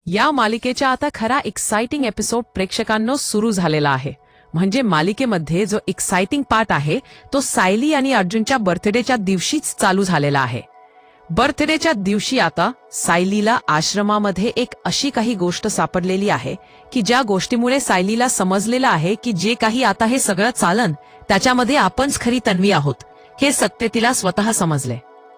या मालिकेचा आता खरा एक्साइटिंग एपिसोड प्रेक्षकांनो सुरू झालेला आहे. म्हणजे मालिकेमध्ये जो एक्साइटिंग पार्ट आहे तो सायली आणि अर्जुनच्या बर्थडेच्या दिवशीच चालू झालेला आहे. बर्थडेच्या दिवशी आता सायलीला आश्रमामध्ये एक अशी काही गोष्ट सापडलेली आहे की ज्या गोष्टीमुळे सायलीला समजलेलं आहे की जे काही आता हे सगळं चालन त्याच्यामध्ये आपणच खरी तन्वी आहोत हे सत्य तिला स्वतः समजले.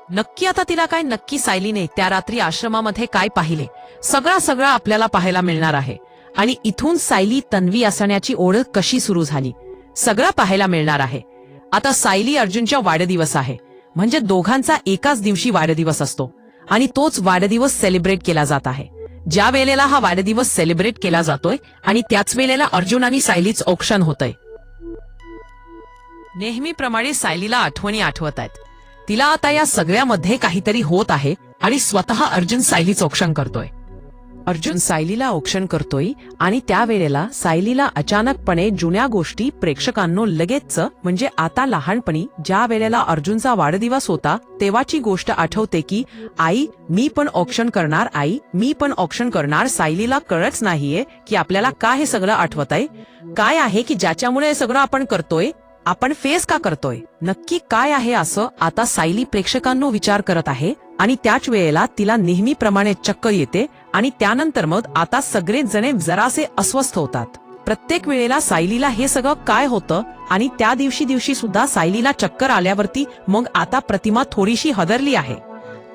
नक्की आता तिला काय नक्की सायलीने त्या रात्री आश्रमामध्ये काय पाहिले सगळं आपल्याला पाहायला मिळणार आहे. आणि इथून सायली तन्वी असण्याची ओळख कशी सुरू झाली सगळं पाहायला मिळणार आहे. आता सायली अर्जुनचा वाढदिवस आहे. म्हणजे दोघांचा एकाच दिवशी वाढदिवस असतो आणि तोच वाढदिवस सेलिब्रेट केला जात आहे. ज्या वेळेला हा वाढदिवस सेलिब्रेट केला जातोय आणि त्याच वेळेला अर्जुन आणि सायलीच औक्षण होतंय. नेहमीप्रमाणे सायलीला आठवणी आठवत आहेत. तिला आता या सगळ्यामध्ये काहीतरी होत आहे आणि स्वतः अर्जुन सायलीच औक्षण करतोय. अर्जुन सायलीला औक्षण करतोय आणि त्यावेळेला सायलीला अचानकपणे जुन्या गोष्टी प्रेक्षकांनो लगेच म्हणजे आता लहानपणी ज्या वेळेला अर्जुनचा वाढदिवस होता तेव्हाची गोष्ट आठवते की आई मी पण औक्षण करणार, आई मी पण औक्षण करणार. सायलीला कळच नाहीये की आपल्याला काय हे सगळं आठवत आहे, काय आहे की ज्याच्यामुळे हे सगळं आपण करतोय, आपण फेस का करतोय, नक्की काय आहे असं आता सायली प्रेक्षकांनो विचार करत आहे. आणि त्याच वेळेला तिला नेहमीप्रमाणे चक्कर येते आणि त्यानंतर मग आता सगळेच जण जरासे अस्वस्थ होतात. प्रत्येक वेळेला सायलीला हे सगळं काय होतं आणि त्या दिवशी सुद्धा सायलीला चक्कर आल्यावरती मग आता प्रतिमा थोडीशी हदरली आहे.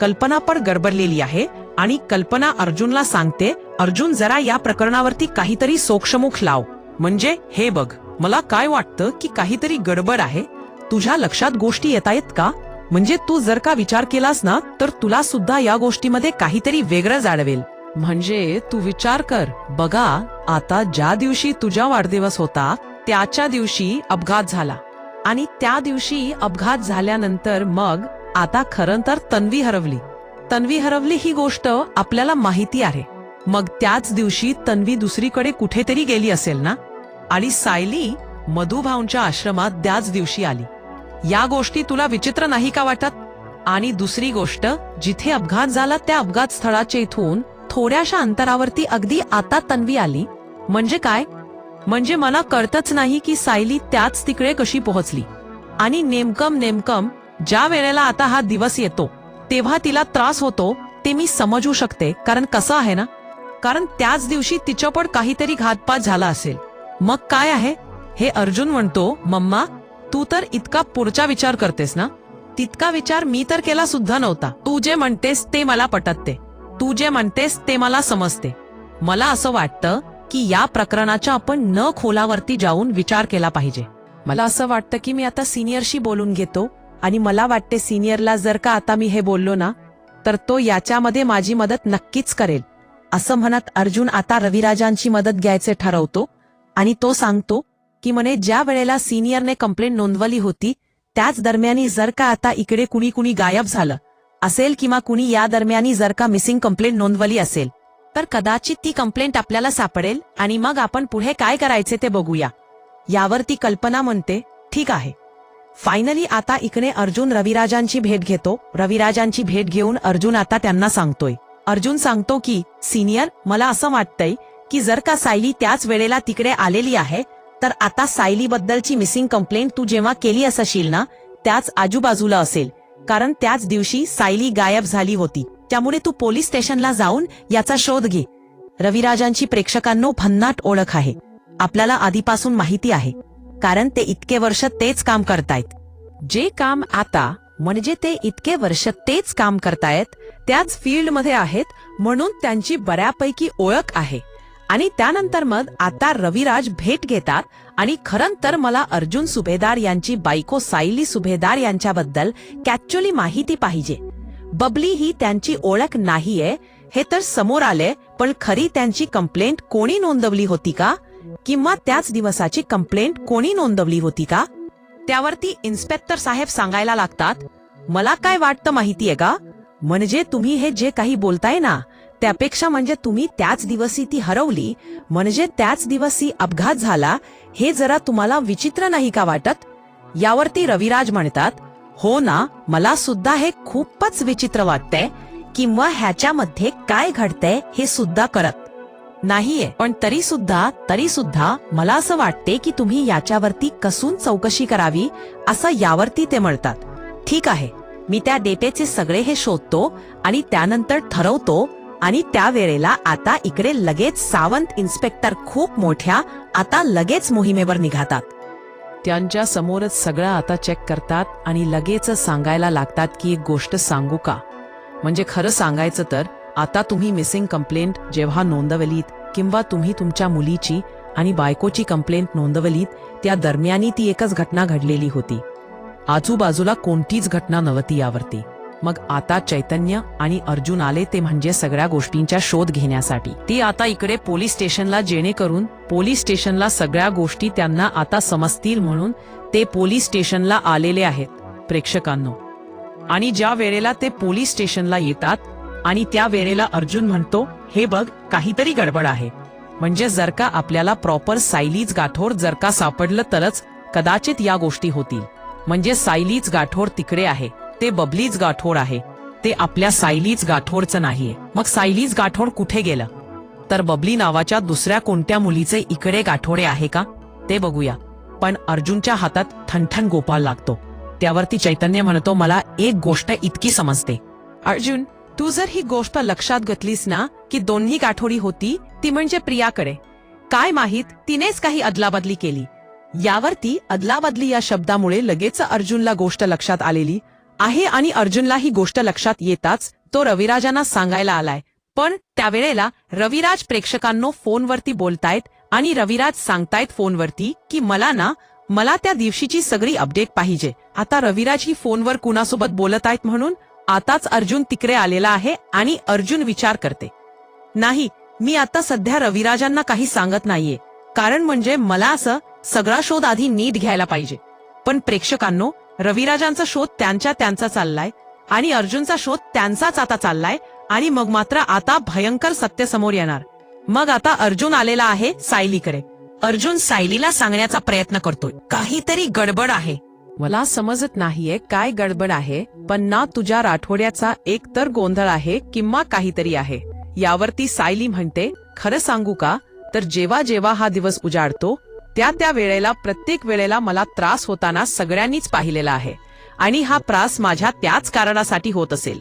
कल्पना पण गडबडलेली आहे आणि कल्पना अर्जुनला सांगते, अर्जुन जरा या प्रकरणावरती काहीतरी सोक्षमुख लाव. म्हणजे हे बघ मला काय वाटतं की काहीतरी गडबड आहे. तुझ्या लक्षात गोष्टी येतायत का? म्हणजे तू जर का विचार केलास ना तर तुला सुद्धा या गोष्टीमध्ये काहीतरी वेगळं जाणवेल. म्हणजे तू विचार कर, बघा आता ज्या दिवशी तुझा वाढदिवस होता त्याच्या दिवशी अपघात झाला आणि त्या दिवशी अपघात झाल्यानंतर मग आता खरं तर तन्वी हरवली ही गोष्ट आपल्याला माहिती आहे. मग त्याच दिवशी तन्वी दुसरीकडे कुठेतरी गेली असेल ना आणि सायली मधुभाऊंच्या आश्रमात त्याच दिवशी आली. या गोष्टी तुला विचित्र नाही का वाटत? आणि दुसरी गोष्ट, जिथे अपघात झाला त्या अपघात स्थळाच्या इथून थोड्याशा अंतरावरती अगदी आता तन्वी आली. म्हणजे काय? म्हणजे मला कळतच नाही की सायली त्याच तिकडे कशी पोहोचली. आणि नेमकं ज्या वेळेला आता हा दिवस येतो तेव्हा तिला त्रास होतो ते मी समजू शकते. कारण कसं आहे ना, कारण त्याच दिवशी तिच्या पण काहीतरी घातपात झाला असेल. मग काय आहे हे अर्जुन म्हणतो, मम्मा तू तर इतका पुढचा विचार करतेस ना, तितका विचार मी तर केला सुद्धा नव्हता. तू जे म्हणतेस ते मला पटते, तू जे म्हणतेस ते मला समजते. मला असं वाटतं की या प्रकरणाच्या आपण न खोलावरती जाऊन विचार केला पाहिजे. मला असं वाटतं की मी आता सिनियरशी बोलून घेतो आणि मला वाटते सिनियरला जर का आता मी हे बोललो ना तर तो याच्यामध्ये माझी मदत नक्कीच करेल. असं म्हणत अर्जुन आता रविराजांची मदत घ्यायचे ठरवतो आणि तो सांगतो की म्हणे ज्या वेळेला सिनियरने कंप्लेंट नोंदवली होती त्याच दरम्यानी जर का आता इकडे कुणी गायब झालं असेल किंवा कुणी या दरम्यानी जर का मिसिंग कंप्लेंट नोंदवली असेल तर कदाचित ती कंप्लेंट आपल्याला सापडेल आणि मग आपण पुढे काय करायचे ते बघूया. यावरती कल्पना म्हणते ठीक आहे. फायनली आता इकडे अर्जुन रविराजांची भेट घेतो. रविराजांची भेट घेऊन अर्जुन आता त्यांना सांगतोय. अर्जुन सांगतो की सिनियर मला असं वाटतंय की जर का सायली त्याच वेळेला तिकडे आलेली आहे तर आता सायली बद्दलची मिसिंग कंप्लेंट तू जेव्हा केली असशील ना त्याच आजूबाजूला असेल. कारण त्याच दिवशी सायली गायब झाली होती. त्यामुळे तू पोलीस स्टेशनला जाऊन याचा शोध घे. रविराजांची प्रेक्षकांनो भन्नाट ओळख आहे. आपल्याला आधीपासून माहिती आहे कारण ते इतके वर्ष तेच काम करतायत. जे काम आता म्हणजे ते इतके वर्ष तेच काम करतायत त्याच फील्डमध्ये आहेत म्हणून त्यांची बऱ्यापैकी ओळख आहे. आणि त्यानंतर मग आता रविराज भेट घेतात आणि खरं तर मला अर्जुन सुभेदार यांची बायको सायली सुभेदार यांच्याबद्दल ऍक्च्युअली माहिती पाहिजे. बबली ही त्यांची ओळख नाहीये हे तर समोर आले, पण खरी त्यांची कंप्लेंट कोणी नोंदवली होती का किंवा त्याच दिवसाची कंप्लेंट कोणी नोंदवली होती का त्यावरती इन्स्पेक्टर साहेब सांगायला लागतात. मला काय वाटतं माहितीये का, म्हणजे तुम्ही हे जे काही बोलताय ना त्यापेक्षा म्हणजे तुम्ही त्याच दिवशी ती हरवली म्हणजे त्याच दिवशी अपघात झाला हे जरा तुम्हाला विचित्र नाही का वाटत? यावरती रविराज म्हणतात, हो ना मला सुद्धा हे खूपच विचित्र वाटतंय किंवा ह्याच्यामध्ये काय घडतंय हे सुद्धा कळत नाहीये, पण तरी सुद्धा मला असं वाटते की तुम्ही याच्यावरती कसून चौकशी करावी असं यावरती ते म्हणतात. ठीक आहे, मी त्या डेटेचे सगळे हे शोधतो आणि त्यानंतर ठरवतो. आणि त्यावेळेला आता इकडे लगेच सावंत इन्स्पेक्टर खूप मोठ्या आता लगेच मोहिमेवर निघातात. त्यांच्या समोरच सगळं आता चेक करतात आणि लगेच सांगायला लागतात की एक गोष्ट सांगू का, म्हणजे खरं सांगायचं तर आता तुम्ही मिसिंग कंप्लेंट जेव्हा नोंदवलीत किंवा तुम्ही तुमच्या मुलीची आणि बायकोची कंप्लेंट नोंदवलीत त्या दरम्यानी ती एकच घटना घडलेली होती. आजूबाजूला कोणतीच घटना नव्हती यावरती. मग आता चैतन्य आणि अर्जुन आले ते म्हणजे सगळ्या गोष्टींचा शोध घेण्यासाठी. ते आता इकडे पोलीस स्टेशनला, जेणेकरून पोलीस स्टेशनला सगळ्या गोष्टी त्यांना आता समजतील म्हणून ते पोलीस स्टेशनला आलेले आहेत प्रेक्षकांनो. आणि ज्या वेळेला ते पोलीस स्टेशनला येतात आणि त्या वेळेला अर्जुन म्हणतो, हे बघ काहीतरी गडबड आहे. म्हणजे जर का आपल्याला प्रॉपर सायलीज गाठोड जर का सापडलं तरच कदाचित या गोष्टी होतील. म्हणजे सायलीज गाठोड तिकडे आहे, ते बबलीज गाठोड आहे, ते आपल्या सायलीज गाठोडचं नाहीये. मग सायलीज गाठोड कुठे गेलं, तर बबली नावाच्या दुसऱ्या कोणत्या मुलीचे इकडे गाठोडे आहे का ते बघूया. पण अर्जुनच्या हातात ठणठण गोपाळ लागतो. त्यावरती चैतन्य म्हणतो, मला एक गोष्ट इतकी समजते अर्जुन, तू जर ही गोष्ट लक्षात घेतलीस ना की दोन्ही गाठोडी होती ती म्हणजे प्रियाकडे. काय माहित तिनेच काही अदलाबदली केली. यावरती अदलाबदली या शब्दामुळे लगेच अर्जुनला गोष्ट लक्षात आलेली आहे आणि अर्जुनला ही गोष्ट लक्षात येताच तो रविराजांना सांगायला आलाय. पण त्यावेळेला रविराज प्रेक्षकांनो फोनवरती बोलतायत आणि रविराज सांगतायत फोनवरती की मला त्या दिवशीची सगळी अपडेट पाहिजे. आता रविराज ही फोनवर कुणासोबत बोलत आहेत म्हणून आताच अर्जुन तिकडे आलेला आहे आणि अर्जुन विचार करते, नाही मी आता सध्या रविराजांना काही सांगत नाहीये, कारण म्हणजे मला असं सगळा शोध आधी नीट घ्यायला पाहिजे. पण प्रेक्षकांनो, रविराजांचा शोध त्यांचा चाललाय आणि अर्जुनचा शोध त्यांचाच आता चाललाय आणि मग मात्र आता भयंकर सत्य समोर येणार. मग आता अर्जुन आलेला आहे सायलीकडे. अर्जुन सायलीला सांगण्याचा प्रयत्न करतोय, काहीतरी गडबड आहे. मला समजत नाहीये काय गडबड आहे, पण ना तुझ्या राठोड्याचा एक तर गोंधळ आहे किंवा काहीतरी आहे. यावरती सायली म्हणते, खरं सांगू का, तर जेव्हा जेव्हा हा दिवस उजाडतो त्या वेळेला प्रत्येक वेळेला मला त्रास होताना सगळ्यांनीच पाहिलेला आहे आणि हा त्रास माझ्या त्याच कारणासाठी होत असेल.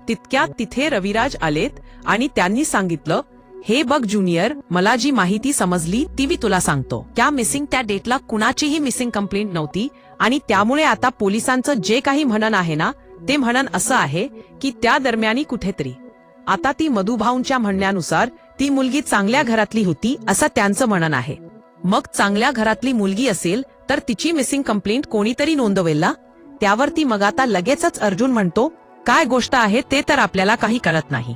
तितक्यात तिथे रविराज आलेत आणि त्यांनी सांगितलं, हे बघ ज्युनियर, मला जी माहिती समजली ती मी तुला सांगतो. त्या डेटला कुणाचीही मिसिंग कंप्लेंट नव्हती आणि त्यामुळे आता पोलिसांचं जे काही म्हणणं आहे ना ते म्हणणं असं आहे की त्या दरम्यानी कुठेतरी आता ती मधुभाऊंच्या म्हणण्यानुसार ती मुलगी चांगल्या घरातली होती असं त्यांचं म्हणणं आहे. मग चांगल्या घरातली मुलगी असेल तर तिची मिसिंग कंप्लेंट कोणीतरी नोंदवेल ना. त्यावरती मग आता लगेचच अर्जुन म्हणतो, काय गोष्ट आहे ते तर आपल्याला काही कळत नाही.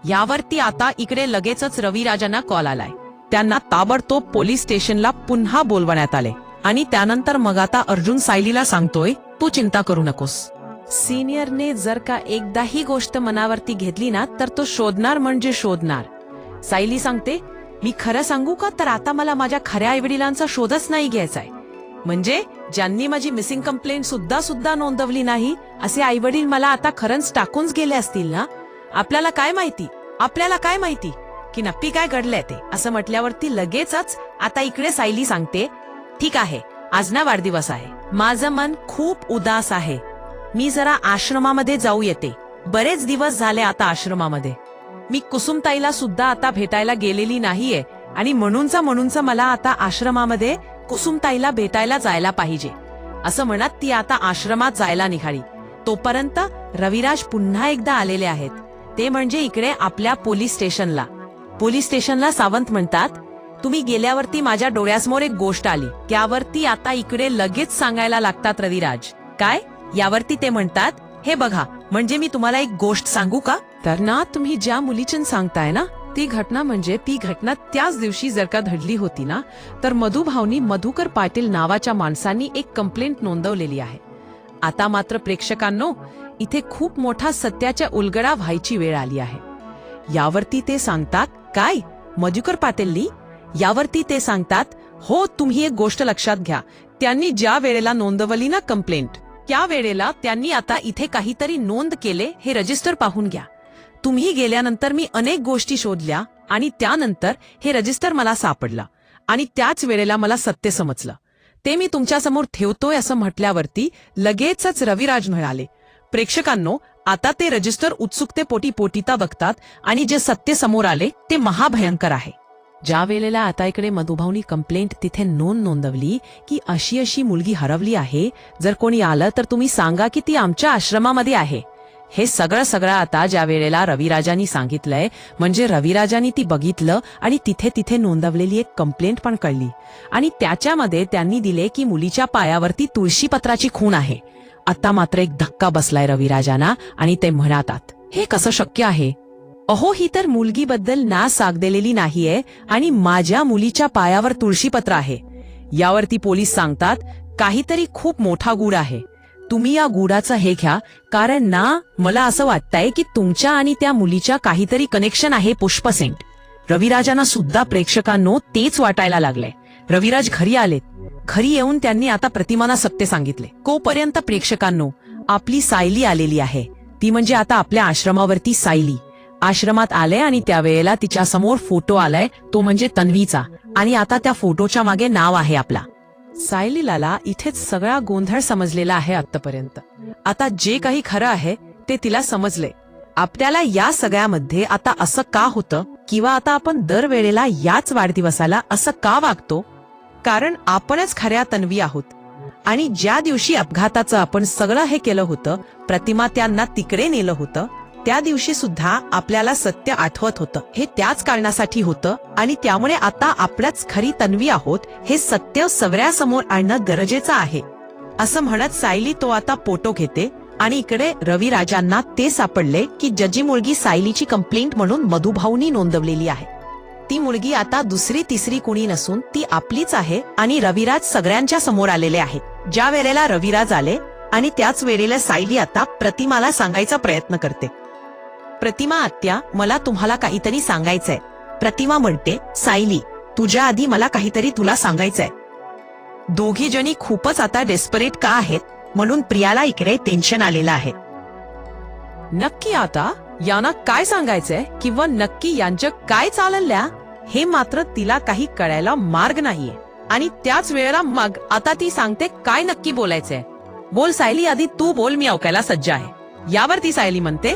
यावरती आता इकडे लगेचच रविराजांना कॉल आलाय. त्यांना ताबडतोब पोलीस स्टेशनला पुन्हा बोलवण्यात आले आणि त्यानंतर मग आता अर्जुन सायलीला सांगतोय, तू चिंता करू नकोस. सिनियरने जर का एकदा ही गोष्ट मनावरती घेतली ना तर तो शोधणार म्हणजे शोधणार. सायली सांगते, मी खरं सांगू का, तर आता मला माझ्या खऱ्या आईवडिलांचा शोधच नाही घ्यायचाय. म्हणजे ज्यांनी माझी मिसिंग कंप्लेंट सुद्धा नोंदवली नाही असे आईवडील मला आता खरंच टाकूनच गेले असतील ना. आपल्याला काय माहिती की नक्की काय घडलंय ते. असं म्हटल्यावरती लगेचच आता इकडे सायली सांगते, ठीक आहे, आज ना वाढदिवस आहे, माझं मन खूप उदास आहे, मी जरा आश्रमामध्ये जाऊ येते. बरेच दिवस झाले आता आश्रमामध्ये. मी कुसुमताईला सुद्धा आता भेटायला गेलेली नाहीये आणि म्हणूनच मला आता आश्रमामध्ये कुसुमताईला भेटायला जायला पाहिजे. असं म्हणत ती आता आश्रमात जायला निघाली. तोपर्यंत रविराज पुन्हा एकदा आलेले आहेत, ते म्हणजे इकडे आपल्या पोलीस स्टेशनला. सावंत म्हणतात, तुम्ही गेल्यावरती माझ्या डोळ्यासमोर एक गोष्ट आली. त्यावरती आता इकडे लगेच सांगायला लागतात रविराज. काय? यावरती ते म्हणतात, हे बघा, म्हणजे मी तुम्हाला एक गोष्ट सांगू का, तर ना तुम्ही ज्या मुलीचं सांगताय ना ती घटना त्याच दिवशी जर का घडली होती ना तर मधुभाऊनी मधुकर पाटील नावाच्या माणसांनी एक कंप्लेंट नोंदवलेली आहे. आता मात्र प्रेक्षकांनो, इथे खूप मोठा सत्याच्या उलगडा व्हायची वेळ आली आहे. यावरती ते सांगतात, काय मधुकर पाटीलनी? यावरती ते सांगतात, हो, तुम्ही एक गोष्ट लक्षात घ्या, त्यांनी ज्या वेळेला नोंदवली ना कंप्लेंट त्या वेळेला त्यांनी आता इथे काहीतरी नोंद केले हे रजिस्टर पाहून घ्या. तुम्ही गेल्यानंतर मी अनेक गोष्टी शोधल्या आणि त्यानंतर हे रजिस्टर मला सापडलं आणि त्याच वेळेला मला सत्य समजलं. ते मी तुमच्यासमोर ठेवतोय असं म्हटल्यावरती लगेचच रविराज म्हणाले, प्रेक्षकांनो, आता ते रजिस्टर उत्सुकतेपोटी पोटीता बघतात आणि जे सत्य समोर आले ते महाभयंकर आहे. ज्या वेळेला आता इकडे मधुभाऊनी कंप्लेंट तिथे नोंदवली की अशी अशी मुलगी हरवली आहे, जर कोणी आलं तर तुम्ही सांगा की ती आमच्या आश्रमामध्ये आहे. हे सगळं आता ज्या वेळेला रविराजांनी सांगितलंय, म्हणजे रविराजांनी ती बघितलं आणि तिथे नोंदवलेली एक कंप्लेंट पण कळली आणि त्याच्यामध्ये त्यांनी दिले की मुलीच्या पायावरती तुळशीपत्राची खूण आहे. आता मात्र एक धक्का बसलाय रविराजांना आणि ते म्हणतात, हे कसं शक्य आहे? अहो, ही तर मुलगीबद्दल ना साग दिलेली नाहीये आणि माझ्या मुलीच्या पायावर तुळशीपत्र आहे. यावरती पोलीस सांगतात, काहीतरी खूप मोठा गूढ आहे. तुम्ही या गुडाचं हे घ्या, कारण ना मला असं वाटतंय की तुमच्या आणि त्या मुलीच्या काहीतरी कनेक्शन आहे. पुष्पसेंट. रविराजांना सुद्धा प्रेक्षकांनो तेच वाटायला लागले. रविराज घरी आलेत. घरी येऊन त्यांनी आता प्रतिमाना सत्य सांगितले. तोपर्यंत प्रेक्षकांनो, आपली सायली आलेली आहे. ती म्हणजे आता आपल्या आश्रमावरती सायली आश्रमात आले आणि त्यावेळेला तिच्या समोर फोटो आलाय, तो म्हणजे तन्वीचा, आणि आता त्या फोटोच्या मागे नाव आहे आपला. सायलीला इथेच सगळा गोंधळ समजलेला आहे आतापर्यंत. आता जे काही खरं आहे ते तिला समजले. आपल्याला या सगळ्यामध्ये आता असं का होतं, किंवा आता आपण दरवेळेला याच वाढदिवसाला असं का वागतो? कारण आपणच खऱ्या तन्वी आहोत. आणि ज्या दिवशी अपघाताचं आपण सगळं हे केलं होतं, प्रतिमा त्यांना तिकडे नेलं होतं, त्या दिवशी सुद्धा आपल्याला सत्य आठवत होतं. हे त्याच कारणासाठी होतं आणि त्यामुळे आता आपल्याच खरी तन्वी आहोत हे सत्य सगळ्यासमोर आणणं गरजेचं आहे. असं म्हणत सायली तो आता फोटो घेते आणि इकडे रविराजांना ते सापडले की जजी मुलगी सायलीची कंप्लेंट म्हणून मधुभाऊनी नोंदवलेली आहे. ती मुलगी आता दुसरी तिसरी कुणी नसून ती आपलीच आहे आणि रविराज सगळ्यांच्या समोर आलेले आहेत. ज्या वेळेला रविराज आले आणि त्याच वेळेला सायली आता प्रतिमाला सांगायचा प्रयत्न करते. प्रतिमा आत्या, मला तुम्हाला काहीतरी सांगायचंय. प्रतिमा म्हणते, सायली, तुझ्या आधी मला काहीतरी तुला सांगायचंय. दोघी जणी खूपच आता डेस्परेट का आहेत, म्हणून प्रियाला इकडे टेन्शन आलेलं आहे. नक्की आता यांना काय सांगायचंय किंवा नक्की यांचं काय चाललंय हे मात्र तिला काही कळायला मार्ग नाहीये. आणि त्याच वेळेला मग आता ती सांगते काय नक्की बोलायचंय. बोल सायली, आधी तू बोल, मी ऐकायला सज्ज आहे. यावर ती सायली म्हणते,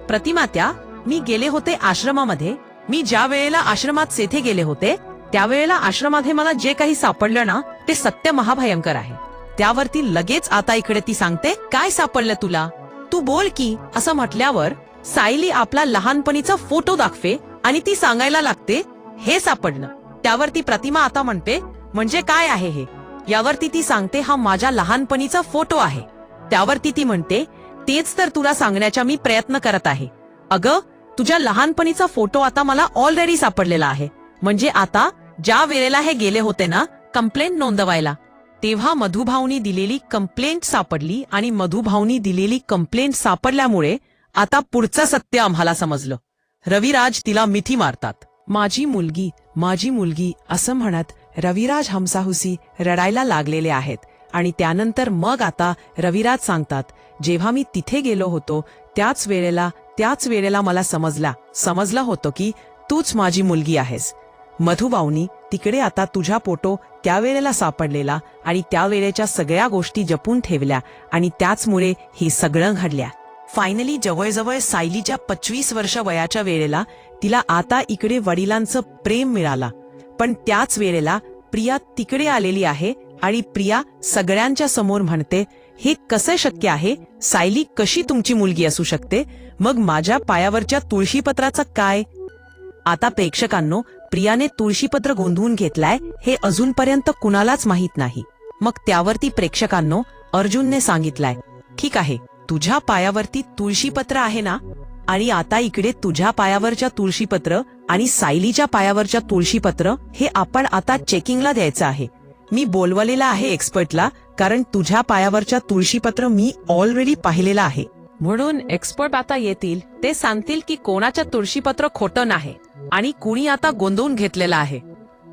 प्रतिमा त्या, मी गेले होते आश्रमामध्ये. मी ज्या वेळेला आश्रमात सेथे गेले होते त्यावेळेला आश्रमामध्ये मला जे काही सापडलं ना ते सत्य महाभयंकर आहे. त्यावरती लगेच आता इकडे ती सांगते, काय सापडलं तुला, तू बोल की. असं म्हटल्यावर सायली आपला लहानपणीचा फोटो दाखवे आणि ती सांगायला लागते हे सापडलं. त्यावरती प्रतिमा आता म्हणते, म्हणजे काय आहे हे? यावरती ती सांगते, हा माझ्या लहानपणीचा फोटो आहे. त्यावरती ती म्हणते, तेच तर तुला सांगण्याचा मी प्रयत्न करत आहे. अगं, तुझ्या लहानपणीचा फोटो आता मला ऑलरेडी सापडलेला आहे. म्हणजे आता ज्या वेळेला हे गेले होते ना कंप्लेंट नोंदवायला, तेव्हा मधुभाऊनी दिलेली कंप्लेंट सापडली आणि मधुभाऊनी दिलेली कंप्लेंट सापडल्यामुळे आता पुढचं सत्य आम्हाला समजलं. रविराज तिला मिठी मारतात. माझी मुलगी, माझी मुलगी असं म्हणत रविराज हमसाहुसी रडायला लागलेले आहेत. आणि त्यानंतर मग आता रविराज सांगतात, जेव्हा मी तिथे गेलो होतो त्याच वेळेला मला समजलं होतं की तूच माझी मुलगी आहेस. मधुभाऊनी तिकडे आता तुझा फोटो त्यावेळेला सापडलेला आणि त्यावेळेच्या सगळ्या गोष्टी जपून ठेवल्या आणि त्याचमुळे ही सगळं घडल्या. फायनली जवळजवळ सायलीच्या 25 वर्ष वयाच्या वेळेला तिला आता इकडे वडिलांचं प्रेम मिळाला. पण त्याच वेळेला प्रिया तिकडे आलेली आहे आणि प्रिया सगळ्यांच्या समोर म्हणते, हे कसं शक्य आहे? सायली कशी तुमची मुलगी असू शकते? मग माझ्या पायावरच्या तुळशीपत्राचं काय? आता प्रेक्षकांनो, प्रियाने तुळशीपत्र गोंधळून घेतलाय हे अजूनपर्यंत कुणालाच माहित नाही. मग त्यावरती प्रेक्षकांनो अर्जुनने सांगितलाय, ठीक आहे, तुझ्या पायावरती तुळशीपत्र आहे ना, आणि आता इकडे तुझ्या पायावरच्या तुळशीपत्र आणि सायलीच्या पायावरच्या तुळशीपत्र हे आपण आता चेकिंगला द्यायचं आहे. मी बोलवलेला आहे एक्सपर्टला, कारण तुझ्या पायावरच्या तुळशीपत्र मी ऑलरेडी पाहिलेला आहे. म्हणून एक्सपर्ट आता येतील, ते सांगतील की कोणाच्या तुळशीपत्र खोटं नाही आणि कुणी आता गोंधळून घेतलेला आहे.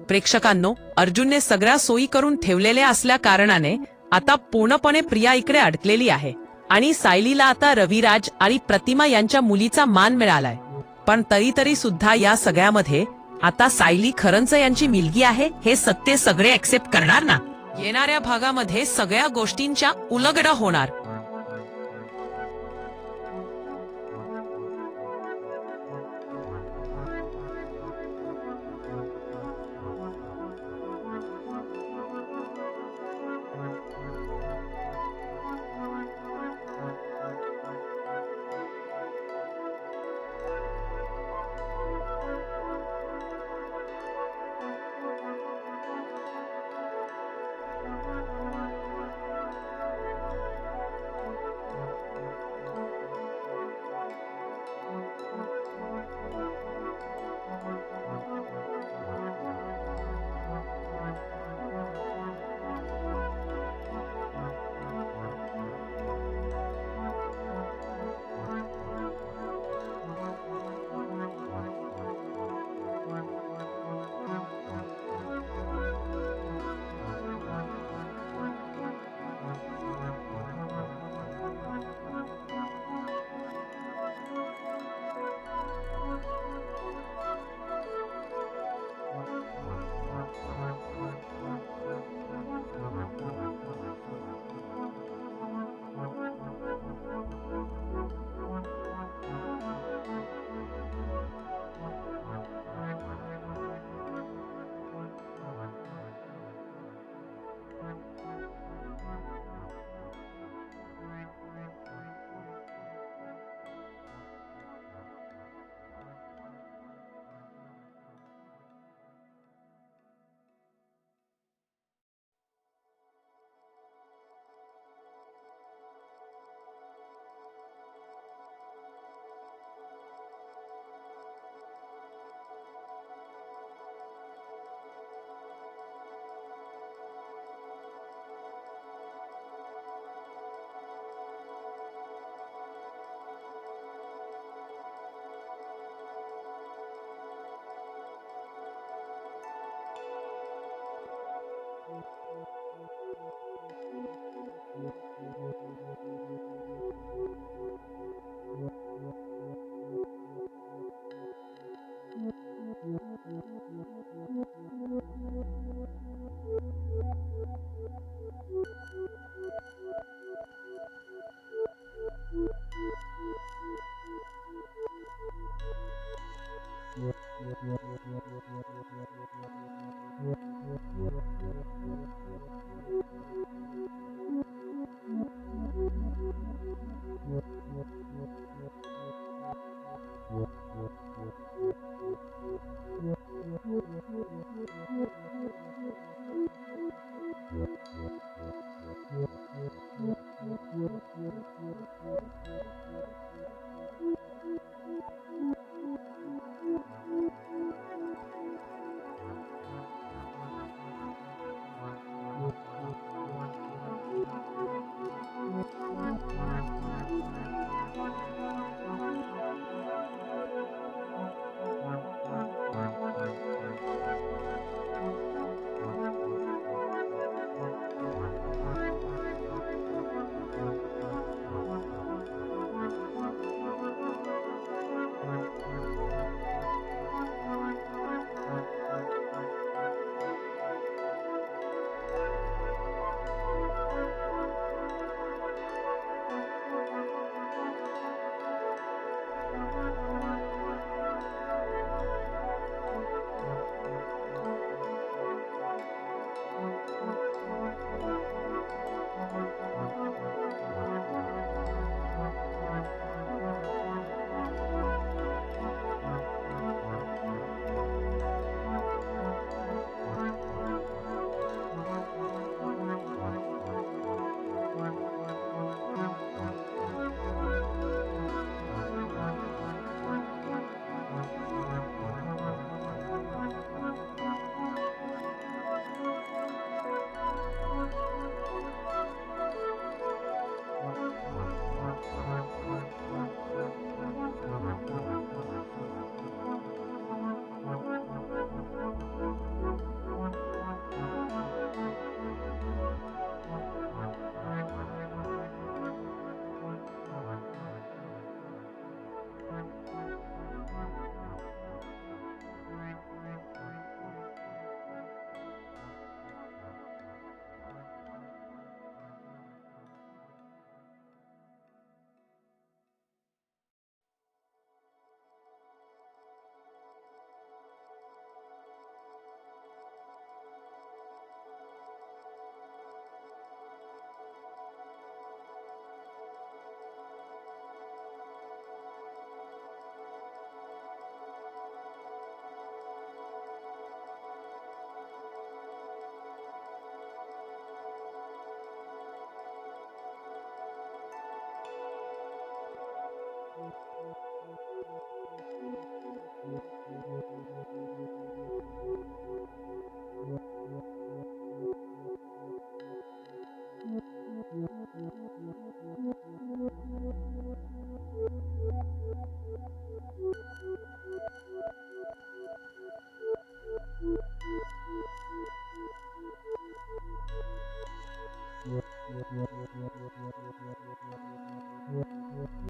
प्रेक्षकांनो, अर्जुनने सगळ्या सोयी करून ठेवलेल्या असल्या कारणाने आता पूर्णपणे प्रिया इकडे अडकलेली आहे आणि सायलीला आता रविराज आणि प्रतिमा यांच्या मुलीचा मान मिळालाय. पण तरी सुद्धा या सगळ्यामध्ये आता सायली खरंच यांची मुलगी आहे हे सत्य सगळे ऍक्सेप्ट करणार ना. येणाऱ्या भागामध्ये सगळ्या गोष्टींच्या उलगडा होणार.